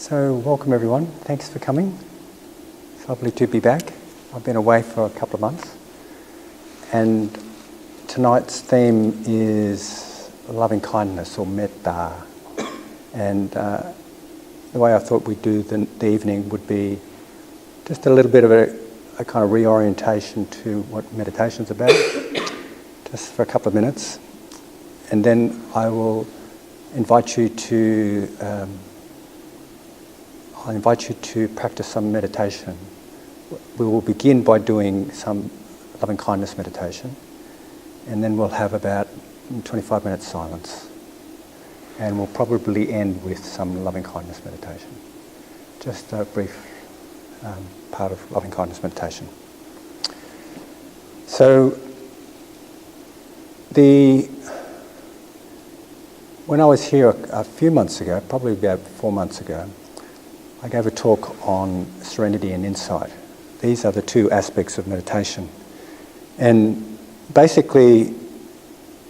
So welcome everyone, thanks for coming. It's lovely to be back. I've been away for a couple of months and tonight's theme is loving kindness or metta, and the way I thought we'd do the evening would be just a little bit of a kind of reorientation to what meditation's about, just for a couple of minutes, and then I will invite you to practice some meditation. We will begin by doing some loving kindness meditation, and then we'll have about 25 minutes silence, and we'll probably end with some loving kindness meditation. Just a brief part of loving kindness meditation. So when I was here a few months ago, probably about 4 months ago, I gave a talk on serenity and insight. These are the two aspects of meditation. And basically, the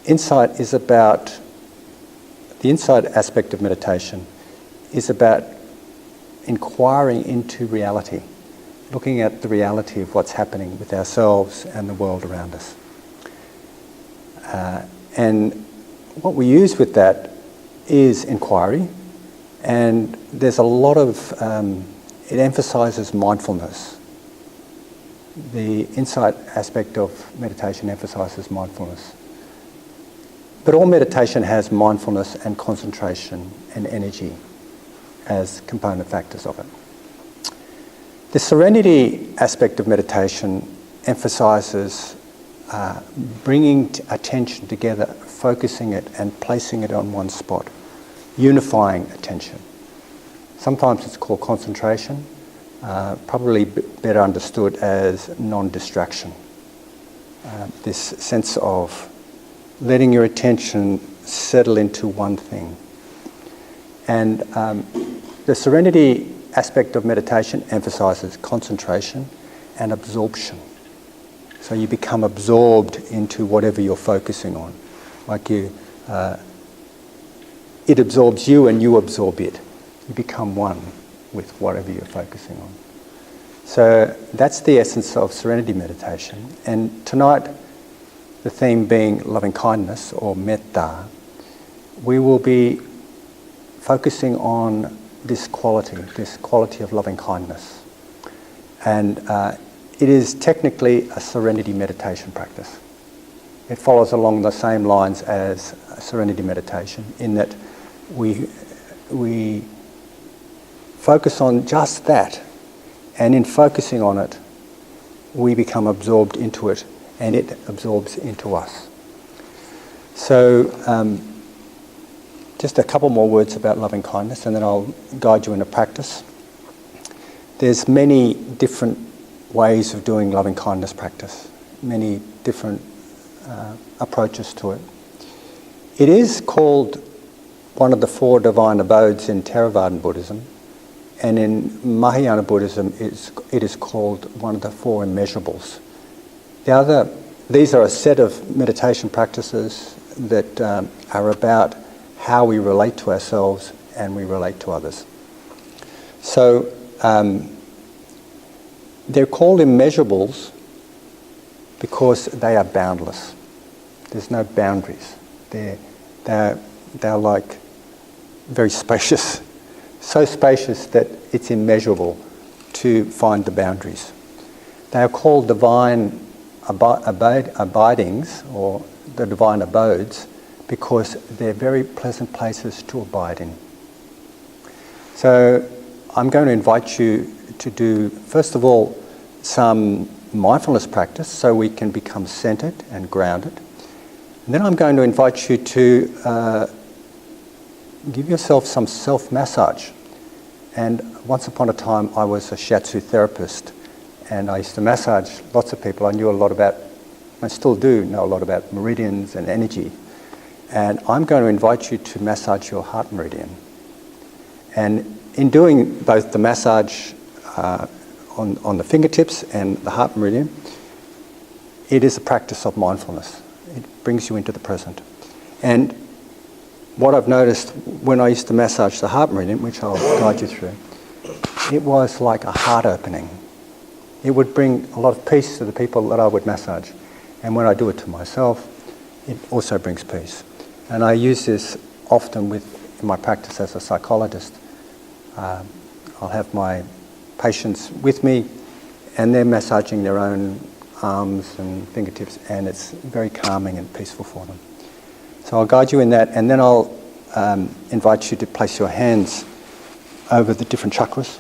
insight aspect of meditation is about inquiring into reality, looking at the reality of what's happening with ourselves and the world around us. And what we use with that is inquiry. And there's a lot of, it emphasises mindfulness. The insight aspect of meditation emphasises mindfulness. But all meditation has mindfulness and concentration and energy as component factors of it. The serenity aspect of meditation emphasises bringing attention together, focusing it and placing it on one spot. Unifying attention. Sometimes it's called concentration, probably better understood as non-distraction. This sense of letting your attention settle into one thing. And the serenity aspect of meditation emphasizes concentration and absorption. So you become absorbed into whatever you're focusing on. Like it absorbs you and you absorb it. You become one with whatever you're focusing on. So that's the essence of serenity meditation. And tonight, the theme being loving kindness or metta, we will be focusing on this quality of loving kindness. And it is technically a serenity meditation practice. It follows along the same lines as serenity meditation in that we focus on just that, and in focusing on it, we become absorbed into it, and it absorbs into us. So, just a couple more words about loving kindness, and then I'll guide you in a practice. There's many different ways of doing loving kindness practice, many different approaches to it. It is called one of the 4 divine abodes in Theravadan Buddhism, and in Mahayana Buddhism it is called one of the 4 immeasurables. These are a set of meditation practices that are about how we relate to ourselves and we relate to others. So they're called immeasurables because they are boundless. There's no boundaries. They're like very spacious, so spacious that it's immeasurable to find the boundaries. They are called divine abidings, or the divine abodes, because they're very pleasant places to abide in. So I'm going to invite you to do, first of all, some mindfulness practice so we can become centered and grounded. And then I'm going to invite you to give yourself some self-massage. And once upon a time I was a shiatsu therapist, and I used to massage lots of people. I still do know a lot about meridians and energy. And I'm going to invite you to massage your heart meridian. And in doing both the massage on the fingertips and the heart meridian, it is a practice of mindfulness. It brings you into the present. And what I've noticed when I used to massage the heart meridian, which I'll guide you through, it was like a heart opening. It would bring a lot of peace to the people that I would massage. And when I do it to myself, it also brings peace. And I use this often in my practice as a psychologist. I'll have my patients with me and they're massaging their own arms and fingertips, and it's very calming and peaceful for them. So I'll guide you in that, and then I'll invite you to place your hands over the different chakras.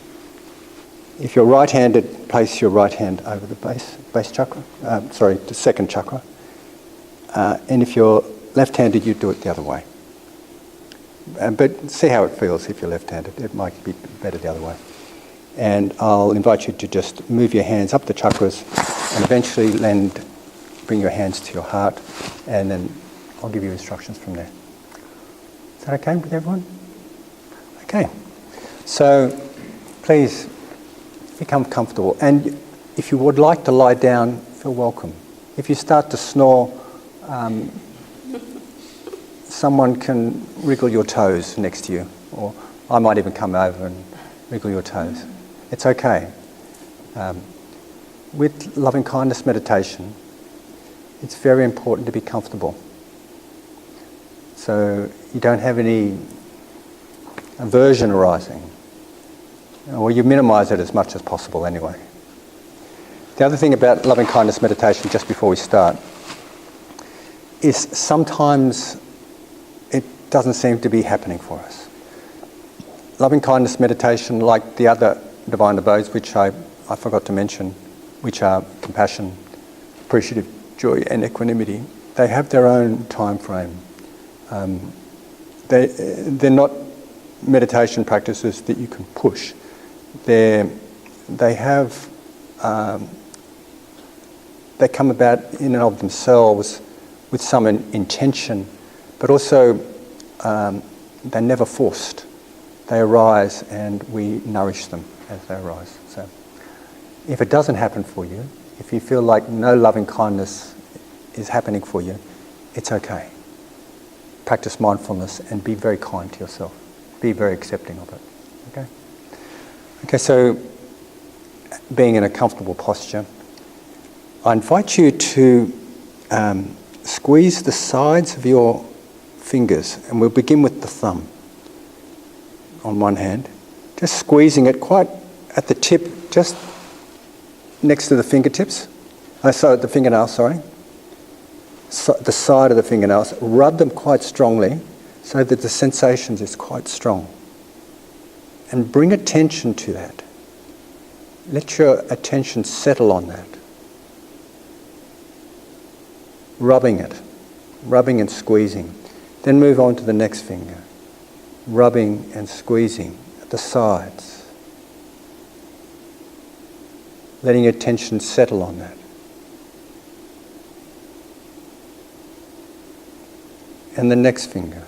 If you're right-handed, place your right hand over the base chakra, the second chakra. And if you're left-handed, you do it the other way. But see how it feels if you're left-handed. It might be better the other way. And I'll invite you to just move your hands up the chakras and eventually bring your hands to your heart, and then I'll give you instructions from there. Is that okay with everyone? Okay. So please become comfortable. And if you would like to lie down, feel welcome. If you start to snore, someone can wriggle your toes next to you, or I might even come over and wriggle your toes. It's okay. With loving kindness meditation, it's very important to be comfortable. So you don't have any aversion arising, or you minimize it as much as possible anyway. The other thing about loving kindness meditation, just before we start, is sometimes it doesn't seem to be happening for us. Loving kindness meditation, like the other divine abodes, which I forgot to mention, which are compassion, appreciative joy and equanimity, they have their own time frame. They're not meditation practices that you can push. They come about in and of themselves with some intention, but also they're never forced. They arise and we nourish them as they arise. So if it doesn't happen for you, if you feel like no loving kindness is happening for you, it's okay. Practice mindfulness and be very kind to yourself. Be very accepting of it. Okay? Okay, so being in a comfortable posture, I invite you to squeeze the sides of your fingers, and we'll begin with the thumb on one hand, just squeezing it quite at the tip, just next to the fingertips. The fingernails, So the side of the fingernails, rub them quite strongly so that the sensations is quite strong. And bring attention to that. Let your attention settle on that. Rubbing and squeezing. Then move on to the next finger. Rubbing and squeezing at the sides. Letting your attention settle on that. And the next finger.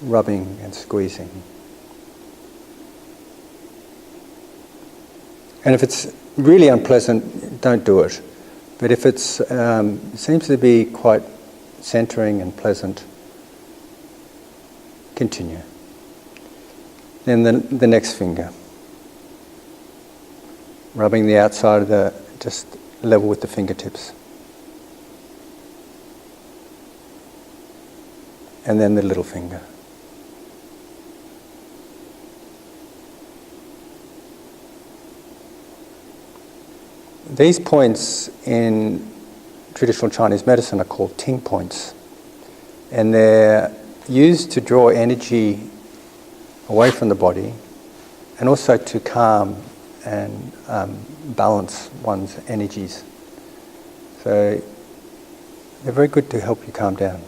Rubbing and squeezing. And if it's really unpleasant, don't do it. But if it seems to be quite centering and pleasant, continue. Then the next finger. Rubbing the outside of just level with the fingertips. And then the little finger. These points in traditional Chinese medicine are called ting points, and they're used to draw energy away from the body and also to calm and balance one's energies. So they're very good to help you calm down.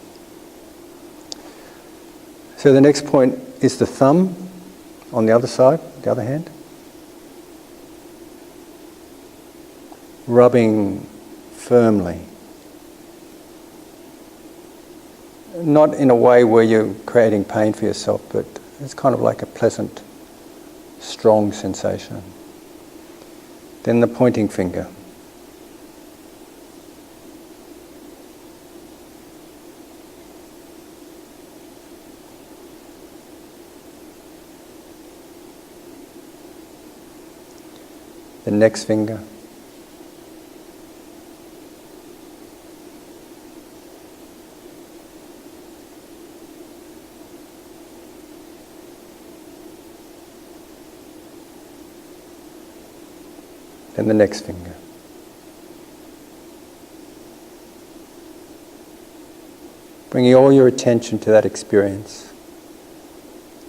So the next point is the thumb on the other side, the other hand. Rubbing firmly. Not in a way where you're creating pain for yourself, but it's kind of like a pleasant, strong sensation. Then the pointing finger. the next finger. Then the next finger. Bringing all your attention to that experience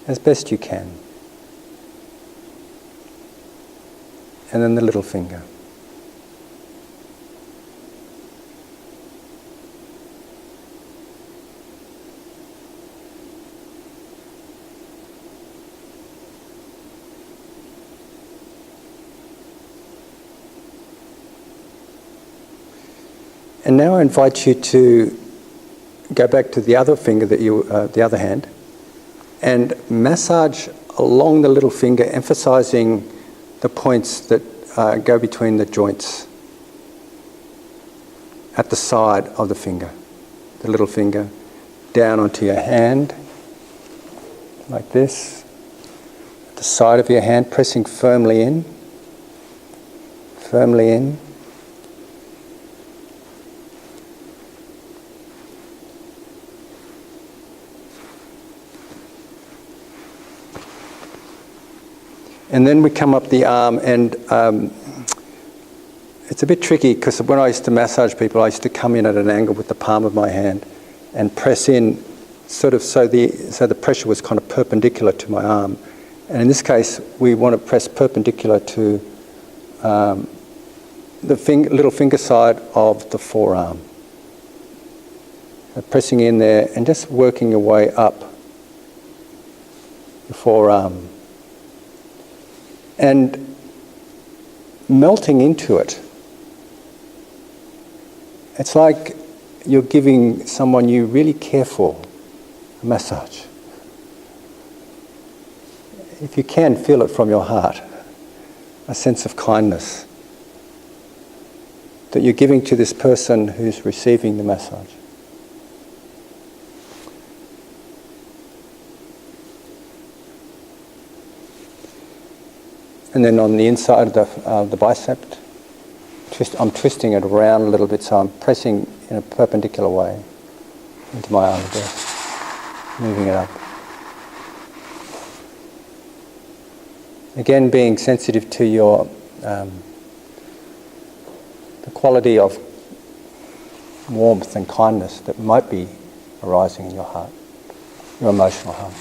as best you can. And then the little finger. And now I invite you to go back to the other finger the other hand, and massage along the little finger, emphasizing the points that go between the joints at the side of the finger, the little finger, down onto your hand, like this, at the side of your hand, pressing firmly in, firmly in. And then we come up the arm, and it's a bit tricky because when I used to massage people, I used to come in at an angle with the palm of my hand and press in, sort of so the pressure was kind of perpendicular to my arm. And in this case, we want to press perpendicular to the little finger side of the forearm. So pressing in there and just working your way up the forearm. And melting into it. It's like you're giving someone you really care for a massage. If you can, feel it from your heart, a sense of kindness that you're giving to this person who's receiving the massage. And then on the inside of the bicep, I'm twisting it around a little bit, so I'm pressing in a perpendicular way into my arm there, moving it up. Again, being sensitive to your the quality of warmth and kindness that might be arising in your heart, your emotional heart.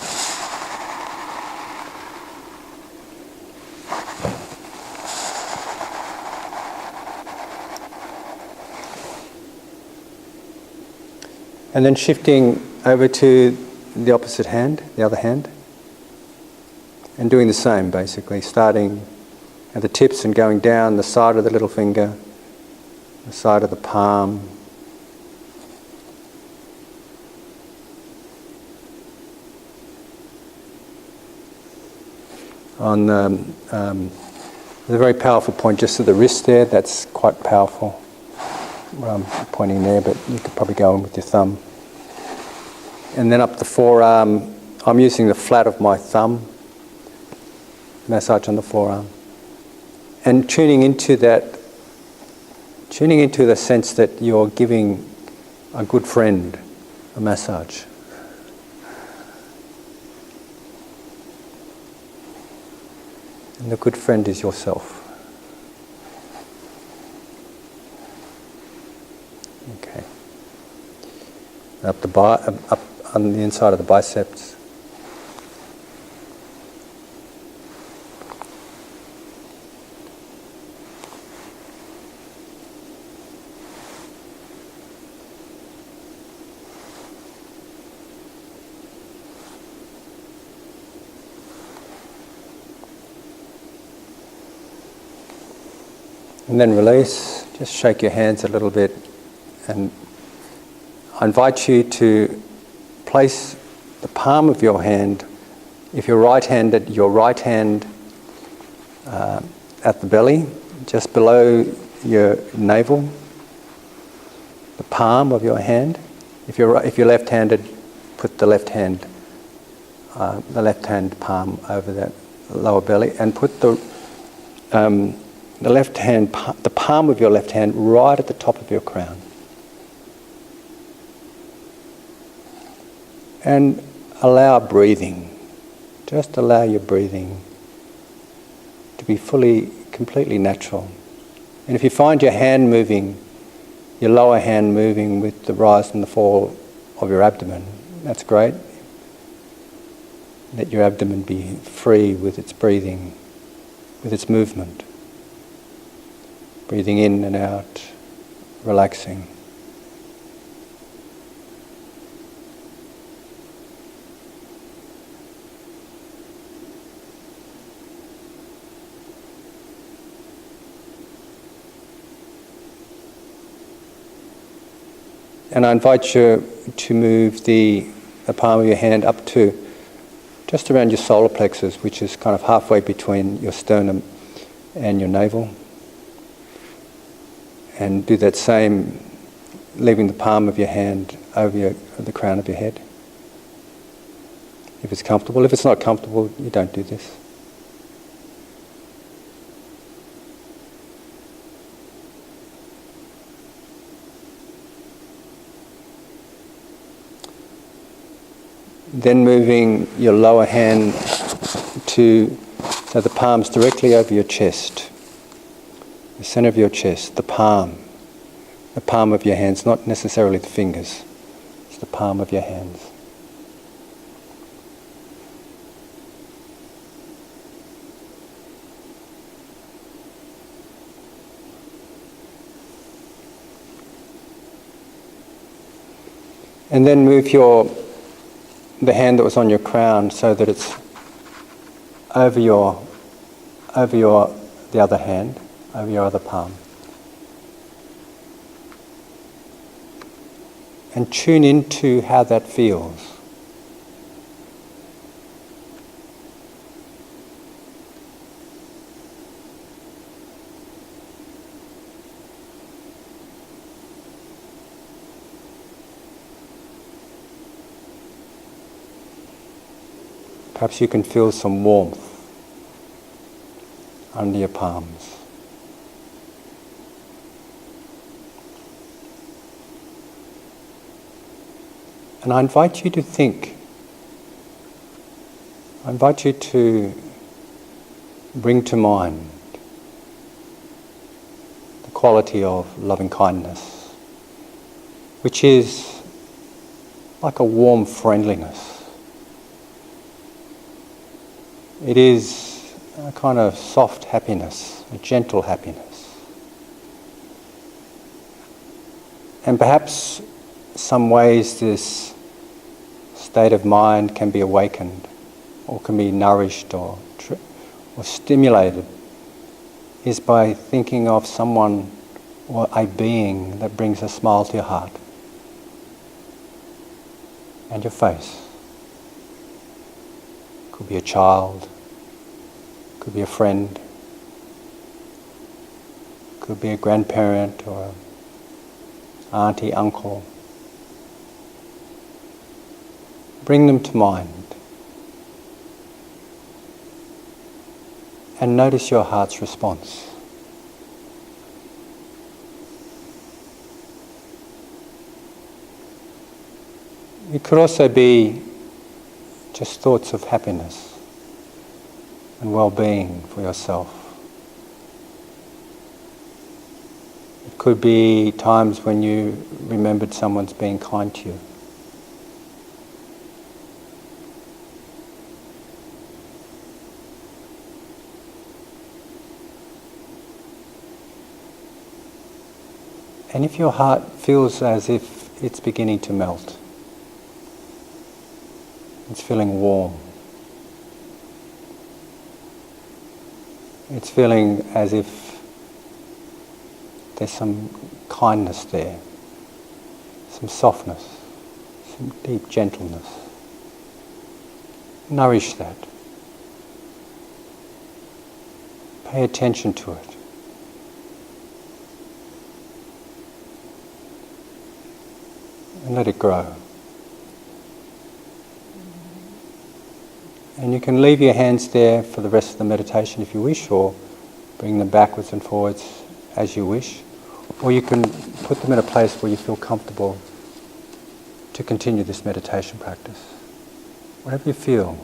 And then shifting over to the opposite hand, the other hand, and doing the same basically, starting at the tips and going down the side of the little finger, the side of the palm, on there's a very powerful point just at the wrist there, that's quite powerful. I'm pointing there, but you could probably go in with your thumb. And then up the forearm, I'm using the flat of my thumb, massage on the forearm. And tuning into the sense that you're giving a good friend a massage. And the good friend is yourself. Okay. Up on the inside of the biceps. And then release, just shake your hands a little bit, and I invite you to place the palm of your hand, if you're right-handed, your right hand at the belly, just below your navel, the palm of your hand. If you're left-handed, put the left hand palm over that lower belly, and put the the left hand, the palm of your left hand right at the top of your crown. And allow breathing. Just allow your breathing to be completely natural. And if you find your hand moving, your lower hand moving with the rise and the fall of your abdomen, that's great. Let your abdomen be free with its breathing, with its movement. Breathing in and out, relaxing. And I invite you to move the palm of your hand up to just around your solar plexus, which is kind of halfway between your sternum and your navel. And do that same, leaving the palm of your hand over the crown of your head. If it's comfortable. If it's not comfortable, you don't do this. Then moving your lower hand so the palm's directly over your chest, the center of your chest, the palm of your hands, not necessarily the fingers, it's the palm of your hands. And then move the hand that was on your crown so that it's over the other hand, over your other palm. And tune into how that feels. Perhaps you can feel some warmth under your palms. And I invite you to think. I invite you to bring to mind the quality of loving kindness, which is like a warm friendliness. It is a kind of soft happiness, a gentle happiness. And perhaps some ways this state of mind can be awakened or can be nourished or stimulated is by thinking of someone or a being that brings a smile to your heart and your face. Could be a child, could be a friend, could be a grandparent or auntie, uncle. Bring them to mind and notice your heart's response. It could also be just thoughts of happiness and well-being for yourself. It could be times when you remembered someone's being kind to you. And if your heart feels as if it's beginning to melt, it's feeling warm, it's feeling as if there's some kindness there, some softness, some deep gentleness. Nourish that. Pay attention to it. And let it grow. And you can leave your hands there for the rest of the meditation if you wish, or Bring them backwards and forwards as you wish, or you can put them in a place where you feel comfortable to continue this meditation practice. Whatever you feel.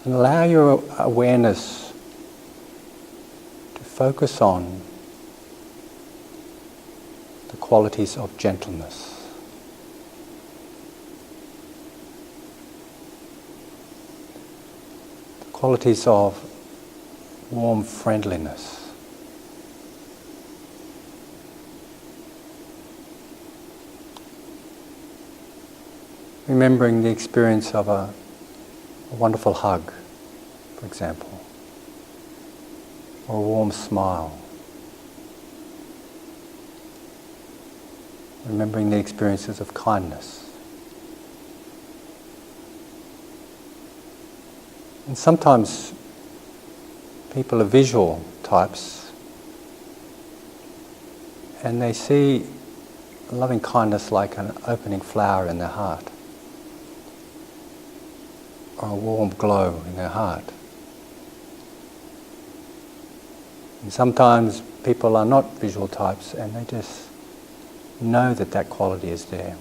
And allow your awareness to focus on the qualities of gentleness. The qualities of warm friendliness. Remembering the experience of a wonderful hug, for example, or a warm smile. Remembering the experiences of kindness. And sometimes people are visual types and they see loving kindness like an opening flower in their heart, or a warm glow in their heart. And sometimes people are not visual types and they just know that that quality is there.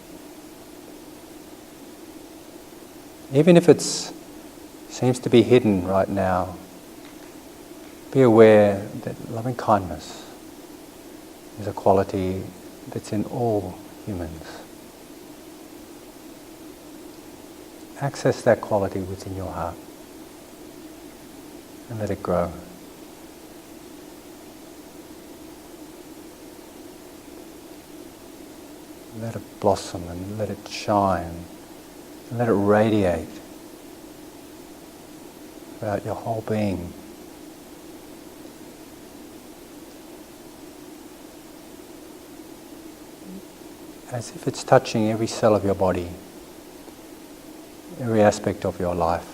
Even if it seems to be hidden right now, be aware that loving kindness is a quality that's in all humans. Access that quality within your heart and let it grow. Let it blossom and let it shine and let it radiate throughout your whole being. As if it's touching every cell of your body, every aspect of your life,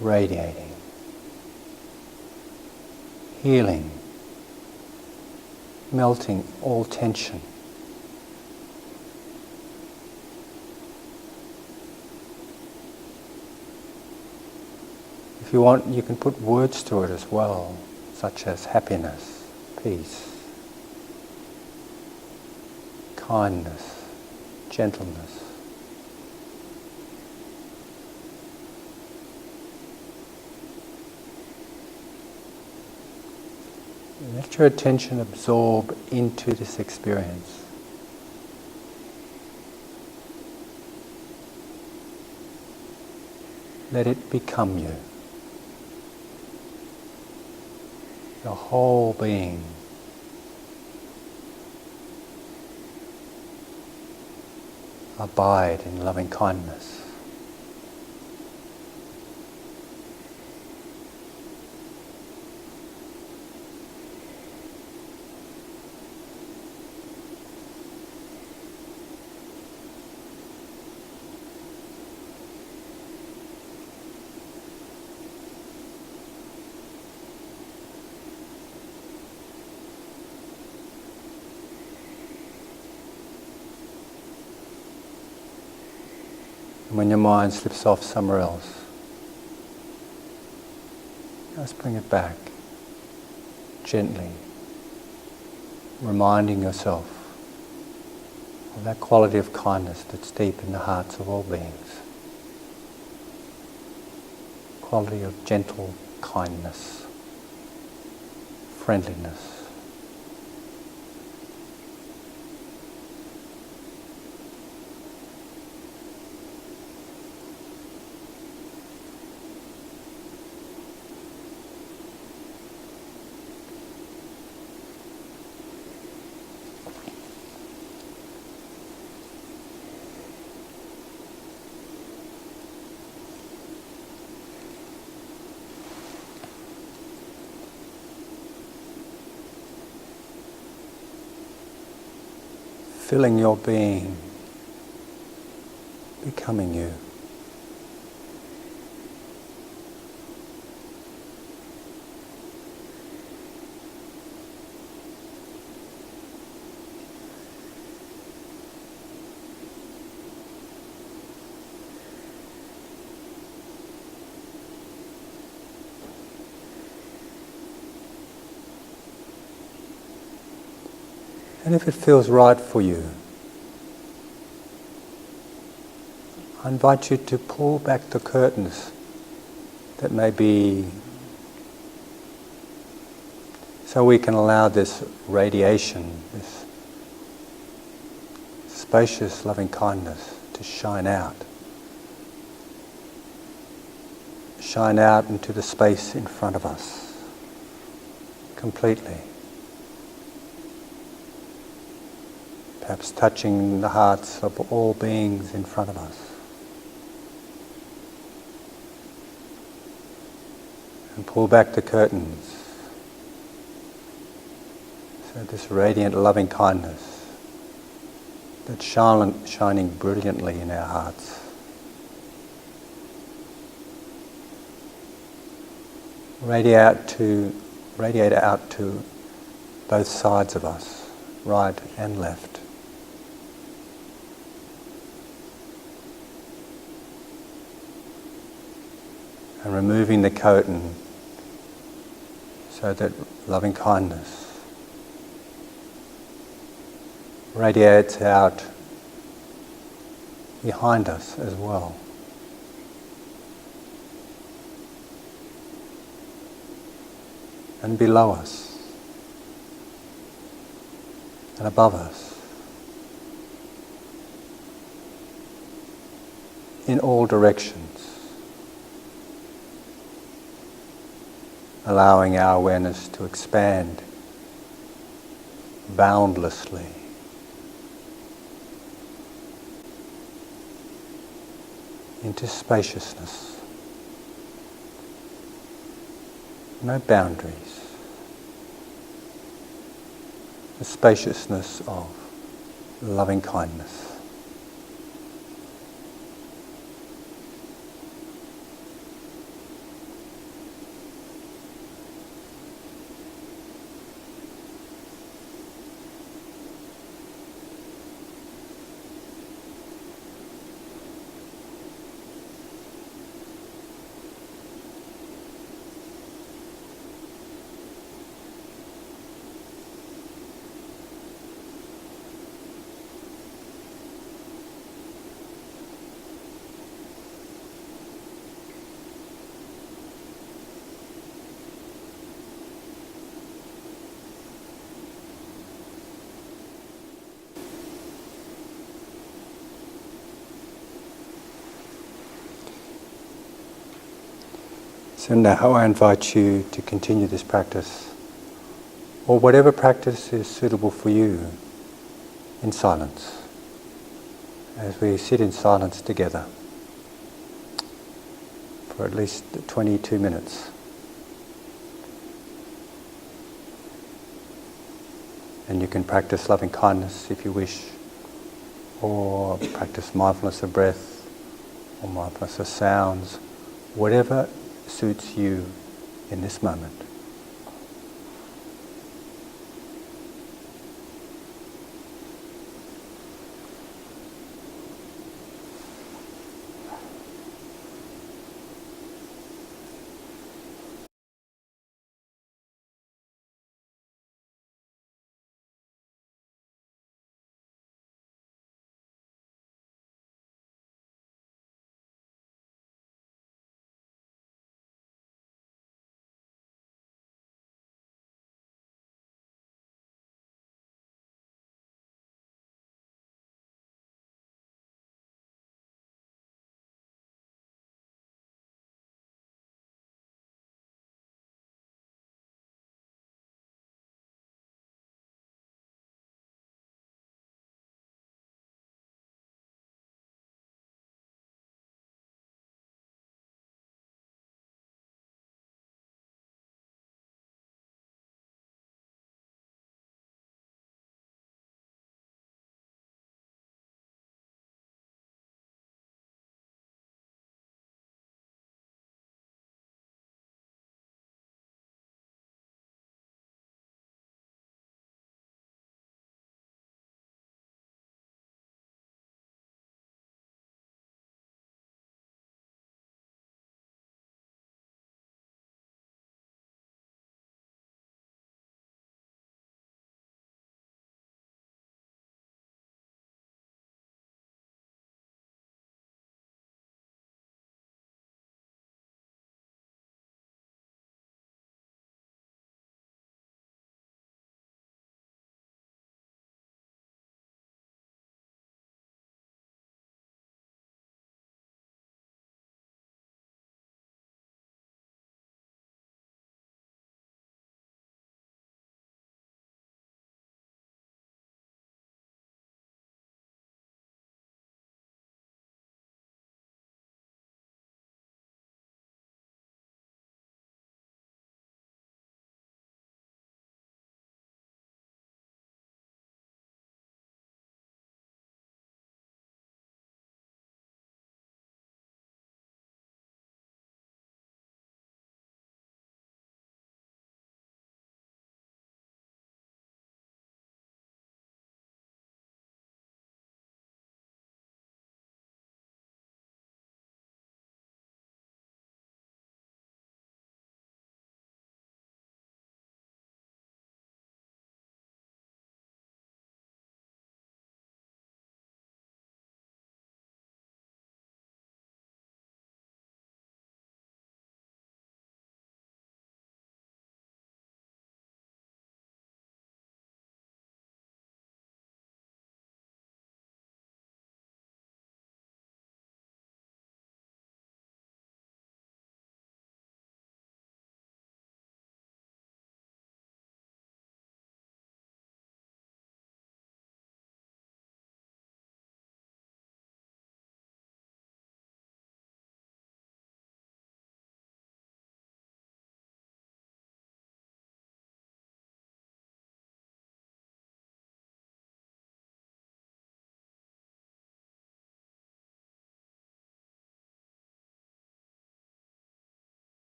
radiating, healing, melting all tension. If you want, you can put words to it as well, such as happiness, peace, kindness, gentleness. Let your attention absorb into this experience. Let it become you. Your whole being. Abide in loving kindness. And when your mind slips off somewhere else, just bring it back gently, reminding yourself of that quality of kindness that's deep in the hearts of all beings. Quality of gentle kindness, friendliness. Filling your being, becoming you. And if it feels right for you, I invite you to pull back the curtains that may be, so we can allow this radiation, this spacious loving kindness to shine out. Shine out into the space in front of us completely. Perhaps touching the hearts of all beings in front of us. And pull back the curtains. So this radiant loving kindness that's shining brilliantly in our hearts. Radiate out to both sides of us, right and left. And removing the curtain so that loving kindness radiates out behind us as well. And below us, and above us, in all directions, allowing our awareness to expand boundlessly. Into spaciousness. No boundaries. The spaciousness of loving kindness. So now I invite you to continue this practice, or whatever practice is suitable for you, in silence, as we sit in silence together for at least 22 minutes. And you can practice loving kindness if you wish, or practice mindfulness of breath, or mindfulness of sounds, whatever suits you in this moment.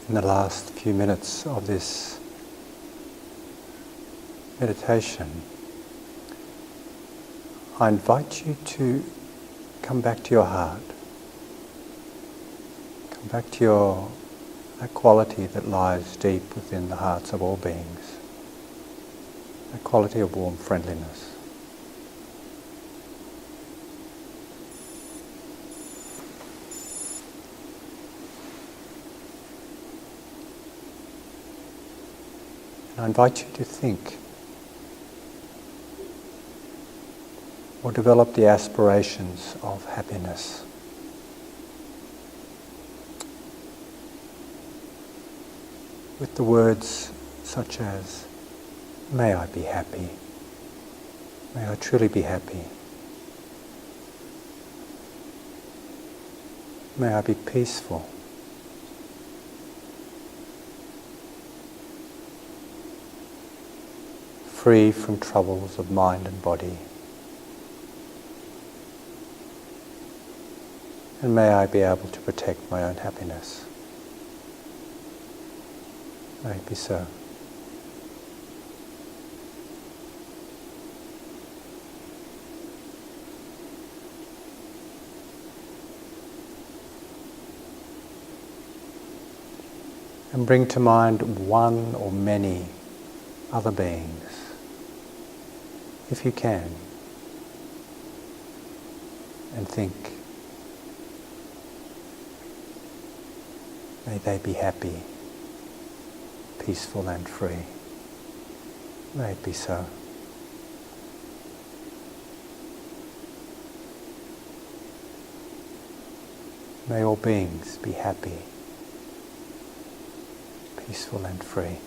In the last few minutes of this meditation, I invite you to come back to your heart. Come back to that quality that lies deep within the hearts of all beings. That quality of warm friendliness. And I invite you to think or develop the aspirations of happiness. With the words such as, may I be happy, may I truly be happy, may I be peaceful, free from troubles of mind and body, and may I be able to protect my own happiness. May it be so. And bring to mind one or many other beings, if you can, and think, may they be happy, peaceful and free. May it be so. May all beings be happy, peaceful and free.